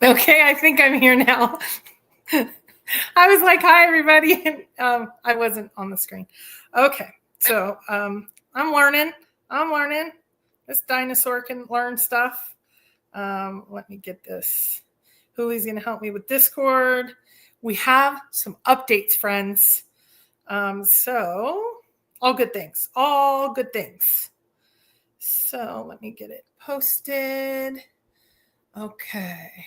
Okay, I think I'm here now. I was like, hi, everybody. I wasn't on the screen. Okay, so I'm learning. This dinosaur can learn stuff. Let me get this. Julie's going to help me with Discord. We have some updates, friends. So all good things. So let me get it posted. Okay.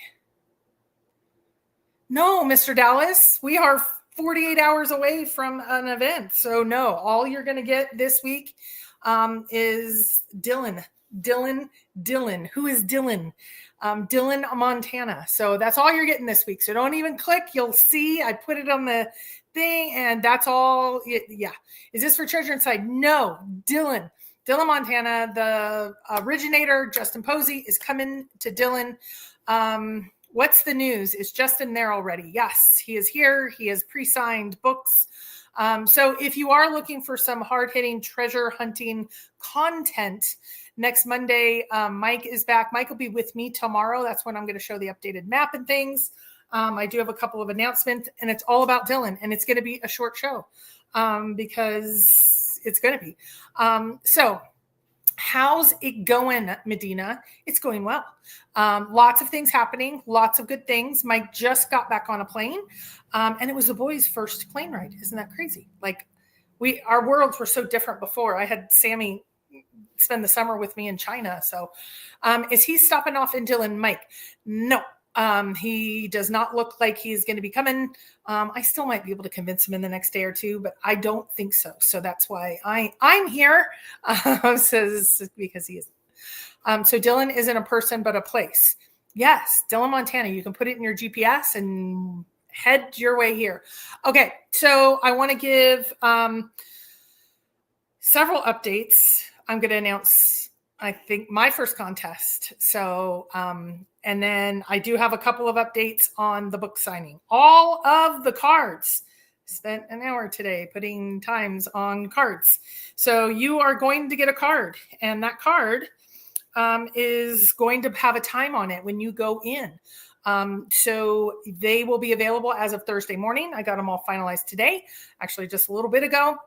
No, Mr. Dallas, we are 48 hours away from an event. So no, all you're going to get this week is Dillon. Who is Dillon? Dillon, Montana. So that's all you're getting this week. So don't even click. You'll see I put it on the thing and that's all. Yeah. Is this for Treasure Inside? No, Dillon, Montana. The originator, Justin Posey, is coming to Dillon. What's the news? Is Justin there already? Yes, he is here. He has pre-signed books. So if you are looking for some hard-hitting treasure hunting content, next Monday, Mike is back. Mike will be with me tomorrow. That's when I'm going to show the updated map and things. I do have a couple of announcements, and it's all about Dillon, and it's going to be a short show because it's going to be. So how's it going, Medina? It's going well. Lots of things happening, lots of good things. Mike just got back on a plane, and it was the boys' first plane ride. Isn't that crazy? Like our worlds were so different before. I had Sammy spend the summer with me in China. So is he stopping off in Dillon, Mike? No. He does not look like he's going to be coming. I still might be able to convince him in the next day or two, but I don't think so. So that's why I'm here, says because he is. So Dillon isn't a person, but a place. Yes, Dillon, Montana. You can put it in your GPS and head your way here. Okay, so I want to give several updates. I'm going to announce, I think, my first contest. So, and then I do have a couple of updates on the book signing. All of the cards. Spent an hour today putting times on cards. So you are going to get a card, and that card is going to have a time on it when you go in. So they will be available as of Thursday morning. I got them all finalized today, actually just a little bit ago.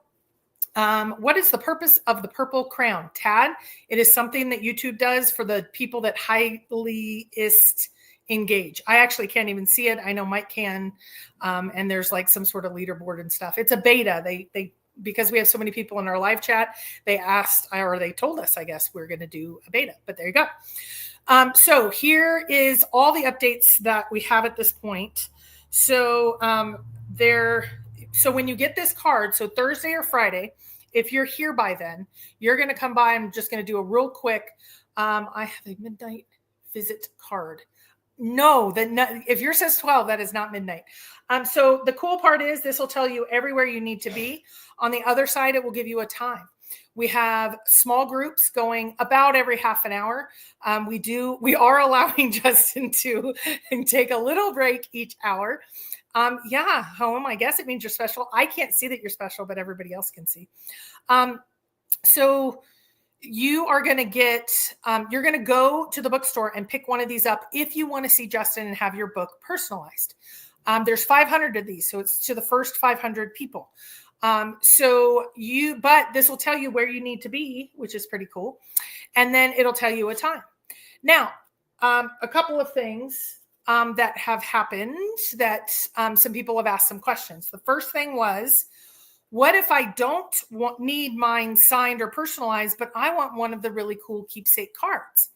What is the purpose of the purple crown? Tad, it is something that YouTube does for the people that highlyist engage. I actually can't even see it. I know Mike can. And there's like some sort of leaderboard and stuff. It's a beta. They because we have so many people in our live chat, they asked, or they told us, I guess, we're going to do a beta, but there you go. So here is all the updates that we have at this point. So so when you get this card, so Thursday or Friday, if you're here by then, you're going to come by. I'm just going to do a real quick. I have a midnight visit card. No, if yours says 12, that is not midnight. So the cool part is this will tell you everywhere you need to be. On the other side, it will give you a time. We have small groups going about every half an hour. We are allowing Justin to take a little break each hour. Yeah, home, I guess it means you're special. I can't see that you're special, but everybody else can see. So you are going to you're going to go to the bookstore and pick one of these up if you want to see Justin and have your book personalized. There's 500 of these, so it's to the first 500 people. But this will tell you where you need to be, which is pretty cool. And then it'll tell you a time. Now, a couple of things that have happened that some people have asked some questions. The first thing was, what if I don't need mine signed or personalized, but I want one of the really cool keepsake cards?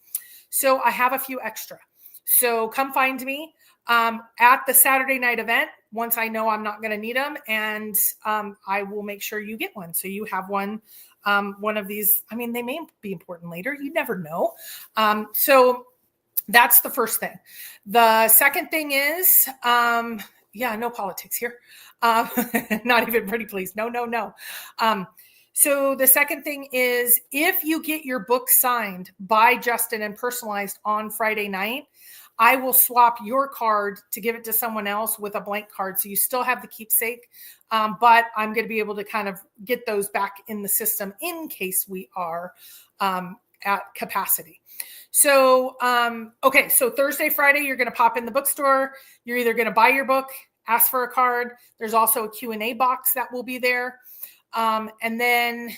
So I have a few extra. So come find me at the Saturday night event once I know I'm not going to need them, and I will make sure you get one. So you have one of these. I mean, they may be important later. You never know. So that's the first thing. The second thing is, no politics here. Not even pretty please. No. So the second thing is, if you get your book signed by Justin and personalized on Friday night, I will swap your card to give it to someone else with a blank card. So you still have the keepsake, but I'm going to be able to kind of get those back in the system in case we are at capacity. So, okay. So Thursday, Friday, you're going to pop in the bookstore. You're either going to buy your book, ask for a card. There's also a Q&A box that will be there. And then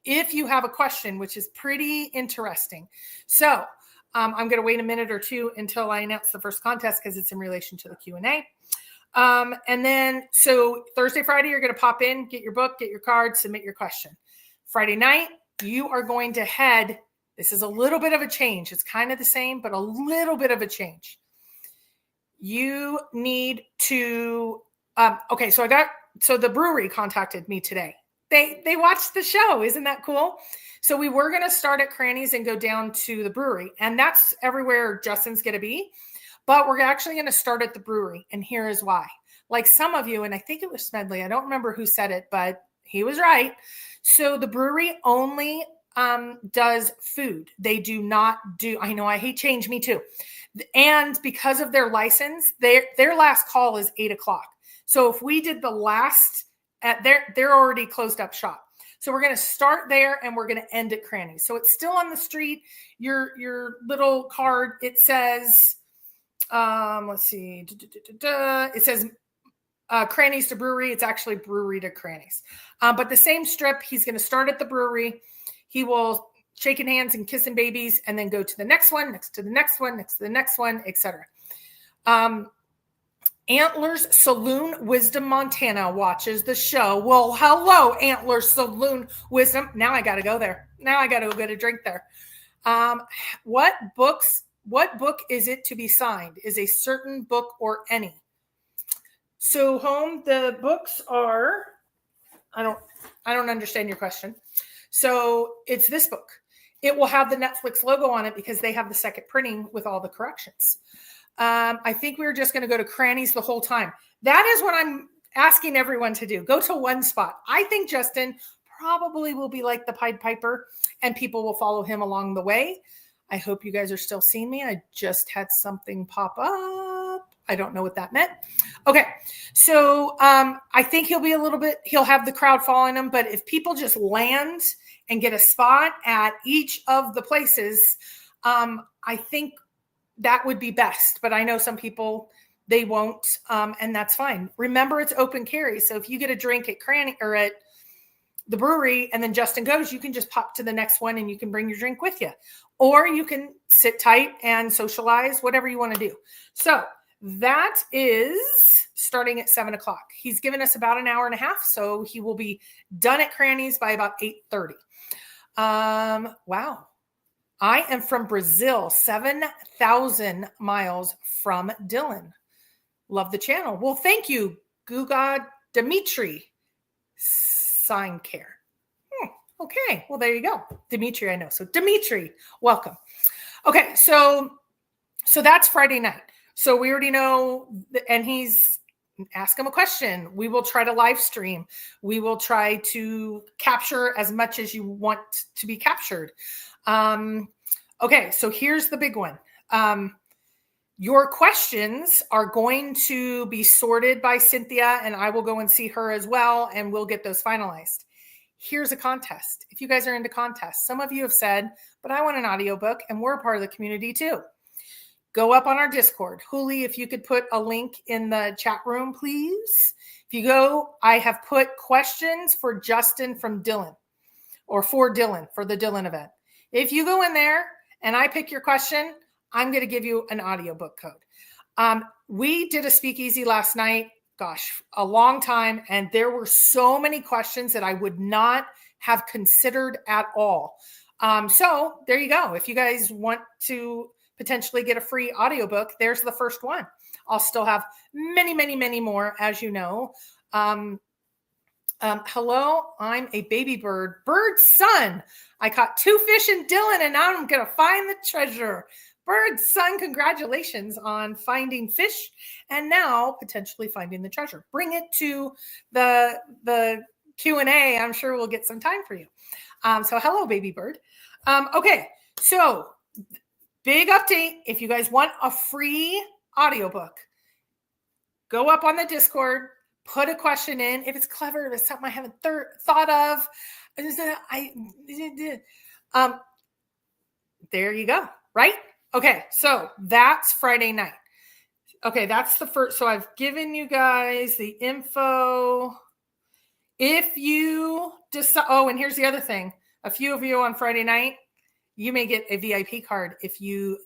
if you have a question, which is pretty interesting. So I'm going to wait a minute or two until I announce the first contest because it's in relation to the Q&A. And then, so Thursday, Friday, you're going to pop in, get your book, get your card, submit your question. Friday night, you are going to head. This is a little bit of a change. It's kind of the same, but a little bit of a change. You need to, okay. So the brewery contacted me today. They watched the show. Isn't that cool? So we were going to start at Cranny's and go down to the brewery, and that's everywhere Justin's going to be. But we're actually going to start at the brewery, and here is why. Like some of you, and I think it was Smedley, I don't remember who said it, but he was right. So the brewery only does food. They do not do, I know, I hate change, me too. And because of their license, their last call is 8:00. So if we did the last, they're already closed up shop. So we're going to start there and we're going to end at Cranny's. So it's still on the street. Your little card, it says, let's see. It says Cranny's to brewery. It's actually brewery to Cranny's. But the same strip, he's going to start at the brewery. He will shaking hands and kissing babies and then go to the next one, next to the next one, next to the next one, etc. Antlers Saloon Wisdom Montana watches the show. Well, hello, Antlers Saloon Wisdom. Now I got to go there. Now I got to go get a drink there. What book is it to be signed? Is a certain book or any? So home, the books are, I don't understand your question. So it's this book. It will have the Netflix logo on it because they have the second printing with all the corrections. I think we were just going to go to Cranny's the whole time. That is what I'm asking everyone to do. Go to one spot. I think Justin probably will be like the Pied Piper and people will follow him along the way. I hope you guys are still seeing me. I just had something pop up. I don't know what that meant. Okay. So I think he'll have the crowd following him, but if people just land and get a spot at each of the places, I think that would be best, but I know some people, they won't, and that's fine. Remember, it's open carry. So if you get a drink at Cranny or at the brewery and then Justin goes, you can just pop to the next one and you can bring your drink with you, or you can sit tight and socialize, whatever you want to do. So that is starting at 7:00. He's given us about an hour and a half, so he will be done at Cranny's by about 8:30. Wow. I am from Brazil, 7,000 miles from Dillon. Love the channel. Well, thank you, Guga Dimitri. Sign care. Okay. Well, there you go. Dimitri, I know. So Dimitri, welcome. Okay. So that's Friday night. So we already know, and ask him a question. We will try to live stream. We will try to capture as much as you want to be captured. Okay, so here's the big one. Your questions are going to be sorted by Cynthia, and I will go and see her as well, and we'll get those finalized. Here's a contest. If you guys are into contests, some of you have said, but I want an audiobook, and we're a part of the community too. Go up on our Discord. Huli, if you could put a link in the chat room, please. If you go, I have put questions for Justin from Dillon, or for Dillon, for the Dillon event. If you go in there and I pick your question, I'm going to give you an audiobook code. We did a speakeasy last night, a long time. And there were so many questions that I would not have considered at all. So there you go. If you guys want to potentially get a free audiobook, there's the first one. I'll still have many, many, many more, as you know. Hello, I'm a baby bird son. I caught 2 fish in Dillon and now I'm going to find the treasure. Bird son, congratulations on finding fish and now potentially finding the treasure. Bring it to the Q&A. I'm sure we'll get some time for you. So hello, baby bird. Okay, so big update. If you guys want a free audiobook, go up on the Discord, put a question in. If it's clever, if it's something I haven't thought of, There you go. Right? Okay. So that's Friday night. Okay. That's the first. So I've given you guys the info. If you decide, oh, and here's the other thing. A few of you on Friday night, you may get a VIP card.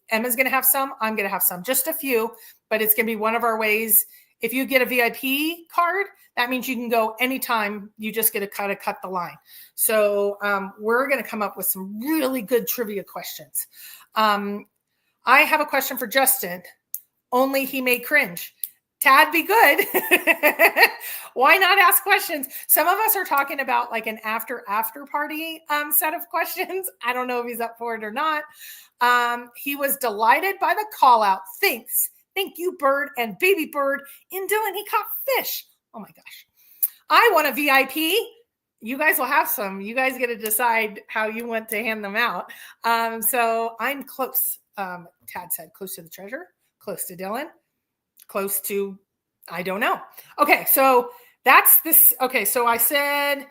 Emma's going to have some, I'm going to have some, just a few, but it's going to be one of our ways. If you get a VIP card, that means you can go anytime. You just get to cut the line. So we're going to come up with some really good trivia questions. I have a question for Justin. Only he may cringe. Tad, be good. Why not ask questions? Some of us are talking about like an after party set of questions. I don't know if he's up for it or not. He was delighted by the call out. Thanks. Thank you, Bird and Baby Bird. In Dillon, he caught fish. Oh my gosh. I want a VIP. You guys will have some. You guys get to decide how you want to hand them out. So I'm close. Tad said close to the treasure, close to Dillon. Close to, I don't know. Okay, so that's this. Okay, so I said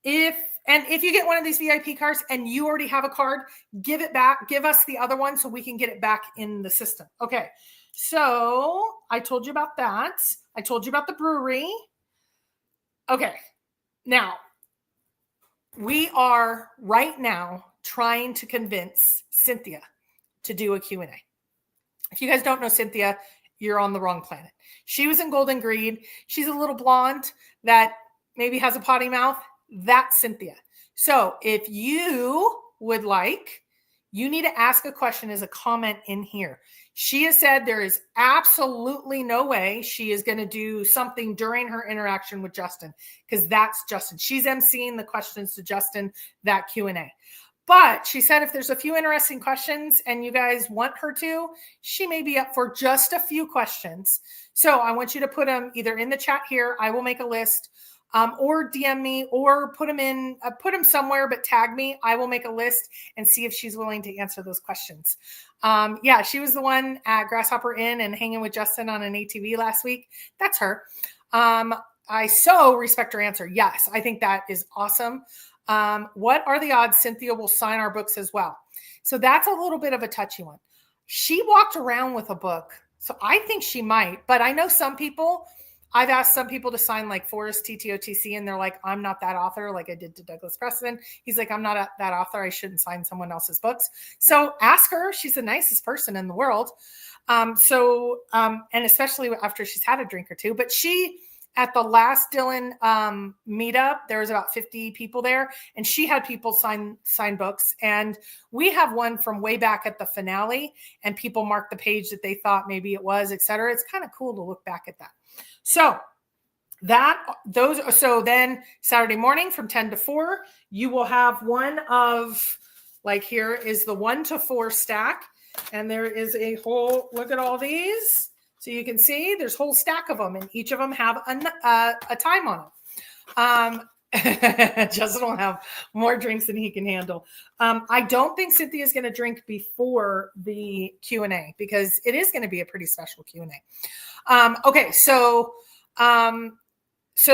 if you get one of these VIP cards and you already have a card, give it back. Give us the other one so we can get it back in the system. Okay, so I told you about that. I told you about the brewery. Okay, now we are right now trying to convince Cynthia to do a Q&A. If you guys don't know Cynthia, you're on the wrong planet. She was in Golden Greed. She's a little blonde that maybe has a potty mouth. That's Cynthia. So if you would like, you need to ask a question as a comment in here. She has said there is absolutely no way she is going to do something during her interaction with Justin, because that's Justin. She's emceeing the questions to Justin, that Q&A. But she said if there's a few interesting questions and you guys want her to, she may be up for just a few questions. So I want you to put them either in the chat here. I will make a list, or DM me, or put them somewhere, but tag me. I will make a list and see if she's willing to answer those questions. Yeah, she was the one at Grasshopper Inn and hanging with Justin on an ATV last week. That's her. I so respect her answer. Yes, I think that is awesome. What are the odds Cynthia will sign our books as well? So that's a little bit of a touchy one. She walked around with a book, so I think she might, but I know some people, I've asked some people to sign like Forrest TTOTC and they're like, I'm not that author, like I did to Douglas Preston. He's like, I'm not that author. I shouldn't sign someone else's books. So ask her. She's the nicest person in the world. And especially after she's had a drink or two, but at the last Dillon meetup, there was about 50 people there, and she had people sign books. And we have one from way back at the finale, and people marked the page that they thought maybe it was, et cetera. It's kind of cool to look back at that. So then Saturday morning from 10 to 4, you will have one of, like here is the 1 to 4 stack, and there is a whole, look at all these. So you can see there's a whole stack of them, and each of them have a time on them. Justin will have more drinks than he can handle. I don't think Cynthia is going to drink before the Q&A because it is going to be a pretty special Q&A. Okay, so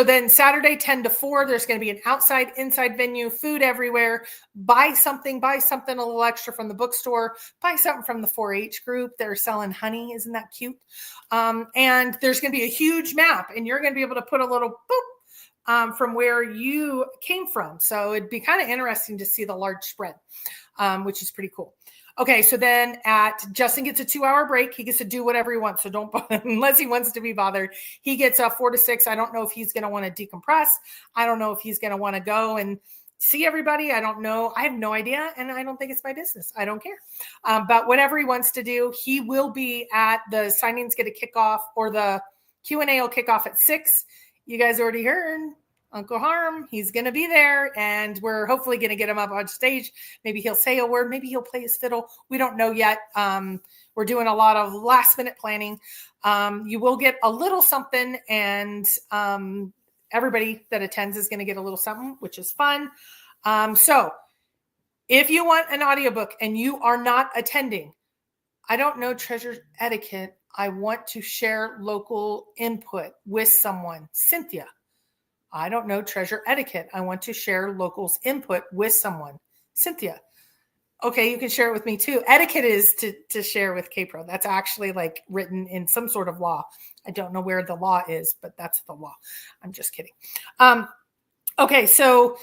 then Saturday 10 to 4, there's going to be an outside, inside venue, food everywhere. Buy something a little extra from the bookstore. Buy something from the 4-H group. They're selling honey. Isn't that cute? And there's going to be a huge map, and you're going to be able to put a little boop from where you came from. So it'd be kind of interesting to see the large spread, which is pretty cool. Okay, so then Justin gets a 2-hour break. He gets to do whatever he wants. So don't, unless he wants to be bothered, he gets 4 to 6. I don't know if he's going to want to decompress. I don't know if he's going to want to go and see everybody. I don't know. I have no idea. And I don't think it's my business. I don't care. But whatever he wants to do, he will be at the signings going to kick off, or the Q&A will kick off at 6. You guys already heard Uncle Harm, he's going to be there, and we're hopefully going to get him up on stage. Maybe he'll say a word. Maybe he'll play his fiddle. We don't know yet. We're doing a lot of last-minute planning. You will get a little something, and everybody that attends is going to get a little something, which is fun. So if you want an audiobook and you are not attending, I don't know treasure etiquette. I want to share local input with someone. Cynthia. I don't know treasure etiquette. I want to share locals' input with someone. Cynthia. Okay, you can share it with me too. Etiquette is to share with KPRO. That's actually like written in some sort of law. I don't know where the law is, but that's the law. I'm just kidding. Okay, so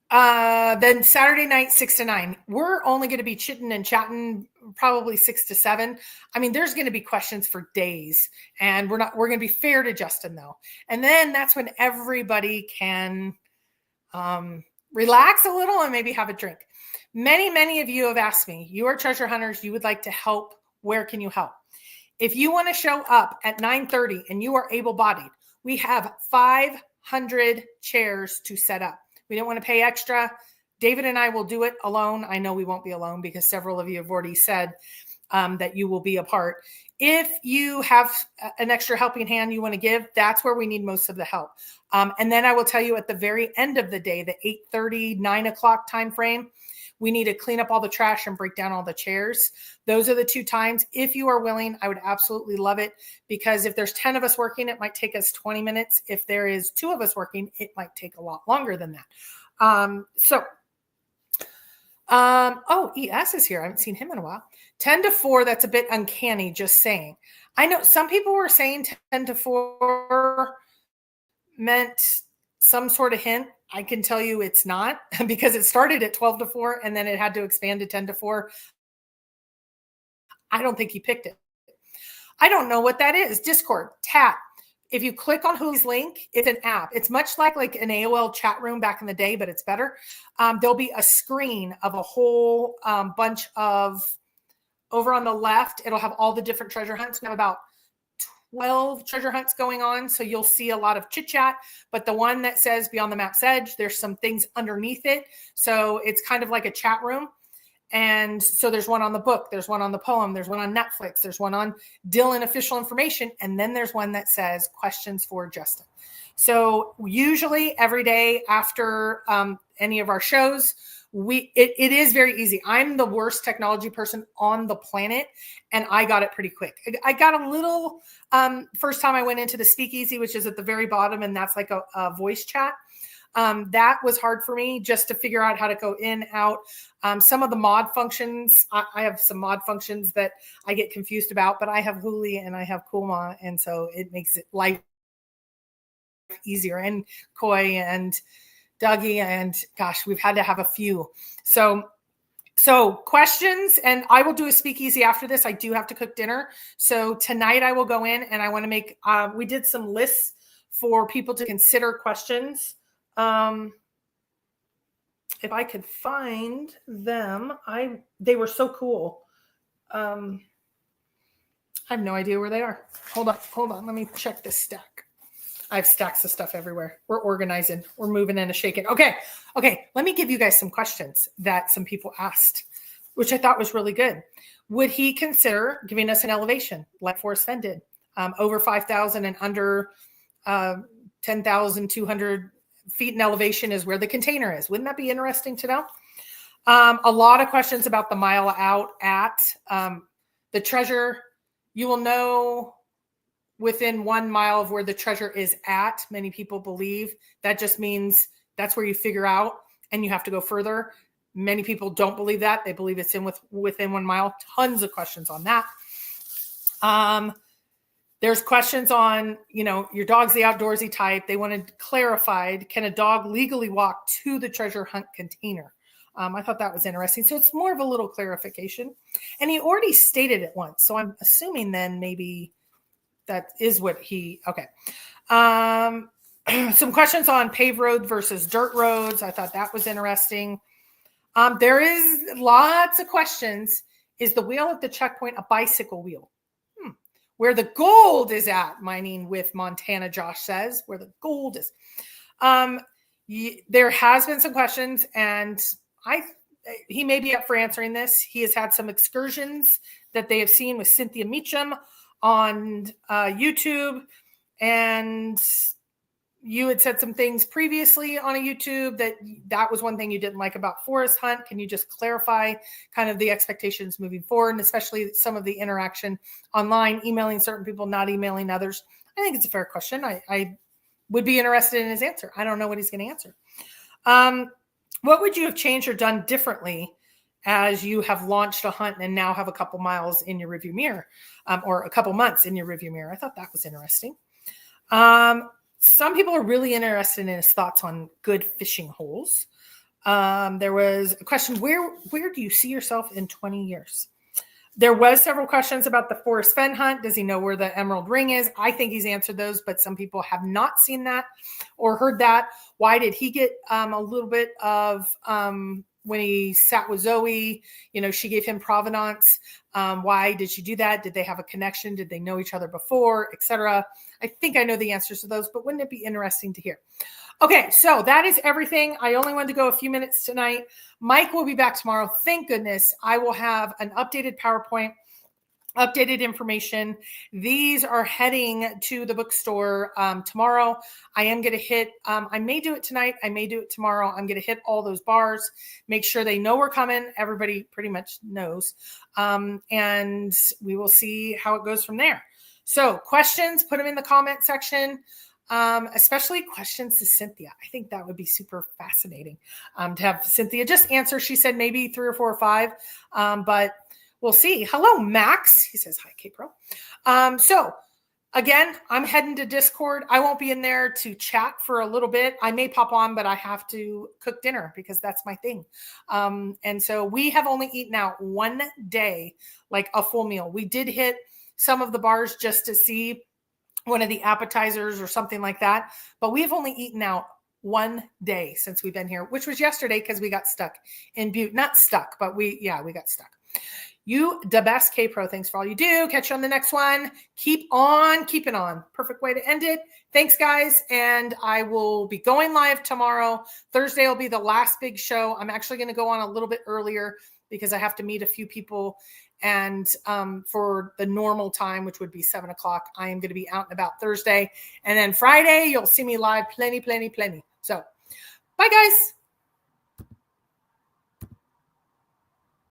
then Saturday night, 6 to 9. We're only going to be chitting and chatting probably 6 to 7. I mean, there's going to be questions for days, and we're going to be fair to Justin though. And then that's when everybody can relax a little and maybe have a drink. Many of you have asked me, you are treasure hunters, you would like to help. Where can you help? If you want to show up at 9:30 and you are able-bodied, we have 500 chairs to set up. We don't want to pay extra. David and I will do it alone. I know we won't be alone because several of you have already said that you will be a part. If you have an extra helping hand you want to give, that's where we need most of the help. And then I will tell you at the very end of the day, the 8:30, 9 o'clock time frame, we need to clean up all the trash and break down all the chairs. Those are the 2 times. If you are willing, I would absolutely love it, because if there's 10 of us working, it might take us 20 minutes. If there is 2 of us working, it might take a lot longer than that. Oh, ES is here. I haven't seen him in a while. 10 to 4, that's a bit uncanny, just saying. I know some people were saying 10 to 4 meant some sort of hint. I can tell you it's not, because it started at 12 to 4 and then it had to expand to 10 to 4. I don't think he picked it. I don't know what that is. Discord, tap. If you click on whose link, it's an app. It's much like an AOL chat room back in the day, but it's better. There'll be a screen of a whole bunch of, over on the left, it'll have all the different treasure hunts. We have about 12 treasure hunts going on. So you'll see a lot of chit chat, but the one that says Beyond the Map's Edge, there's some things underneath it. So it's kind of like a chat room. And so there's one on the book, there's one on the poem, there's one on Netflix, there's one on Dillon official information. And then there's one that says questions for Justin. So usually every day after any of our shows, it is very easy. I'm the worst technology person on the planet, and I got it pretty quick. I got a little first time I went into the speakeasy, which is at the very bottom, and that's like a voice chat. That was hard for me just to figure out how to go in, out. Some of the mod functions, I have some mod functions that I get confused about, but I have Huli and I have Kulma, and so it makes it life easier. And Koi and Dougie, and gosh, we've had to have a few. So questions, and I will do a speakeasy after this. I do have to cook dinner. So tonight I will go in and I want to make, we did some lists for people to consider questions. If I could find them, they were so cool. I have no idea where they are. Hold on. Let me check this stack. I have stacks of stuff everywhere. We're organizing. We're moving and shaking. Okay. Let me give you guys some questions that some people asked, which I thought was really good. Would he consider giving us an elevation like Forrest Fenn did? Over 5,000 and under 10,200 feet in elevation is where the container is. Wouldn't that be interesting to know? A lot of questions about the mile out at the treasure. You will know within 1 mile of where the treasure is at. Many people believe that just means that's where you figure out and you have to go further. Many people don't believe that. They believe it's within 1 mile. Tons of questions on that. There's questions on, your dog's the outdoorsy type. They wanted clarified, can a dog legally walk to the treasure hunt container? I thought that was interesting. So it's more of a little clarification. And he already stated it once. So I'm assuming then maybe that is what okay. Some questions on paved road versus dirt roads. I thought that was interesting. There is lots of questions. Is the wheel at the checkpoint a bicycle wheel? Where the gold is at, mining with Montana, Josh says, where the gold is. There has been some questions, and he may be up for answering this. He has had some excursions that they have seen with Cynthia Meacham on YouTube, and you had said some things previously on a YouTube that was one thing you didn't like about Forest Hunt. Can you just clarify kind of the expectations moving forward, and especially some of the interaction online, emailing certain people, not emailing others? I think it's a fair question. I would be interested in his answer. I don't know what he's going to answer. What would you have changed or done differently as you have launched a hunt and now have a couple miles in your review mirror, or a couple months in your review mirror. I thought that was interesting. Some people are really interested in his thoughts on good fishing holes. There was a question, where do you see yourself in 20 years? There was several questions about the Forest Fen hunt. Does he know where the Emerald Ring is? I think he's answered those, but some people have not seen that or heard that. Why did he get a little bit of when he sat with Zoe? She gave him provenance. Why did she do that? Did they have a connection? Did they know each other before, etc.? I think I know the answers to those, but wouldn't it be interesting to hear? Okay, so that is everything. I only wanted to go a few minutes tonight. Mike will be back tomorrow. Thank goodness. I will have an updated PowerPoint, updated information. These are heading to the bookstore tomorrow. I am going to hit, I may do it tonight. I may do it tomorrow. I'm going to hit all those bars, make sure they know we're coming. Everybody pretty much knows. And we will see how it goes from there. So questions, put them in the comment section. Especially questions to Cynthia. I think that would be super fascinating to have Cynthia just answer. She said maybe 3 or 4 or 5, but we'll see. Hello, Max. He says, hi, K-Pro. So again, I'm heading to Discord. I won't be in there to chat for a little bit. I may pop on, but I have to cook dinner because that's my thing. And so we have only eaten out one day, like a full meal. We did hit some of the bars just to see one of the appetizers or something like that. But we have only eaten out one day since we've been here, which was yesterday because we got stuck in Butte. Not stuck, but we got stuck. You the best, K-Pro. Thanks for all you do. Catch you on the next one. Keep on keeping on. Perfect way to end it. Thanks, guys. And I will be going live tomorrow. Thursday will be the last big show. I'm actually going to go on a little bit earlier because I have to meet a few people. And for the normal time, which would be 7 o'clock, I am going to be out and about Thursday. And then Friday, you'll see me live plenty. So bye, guys.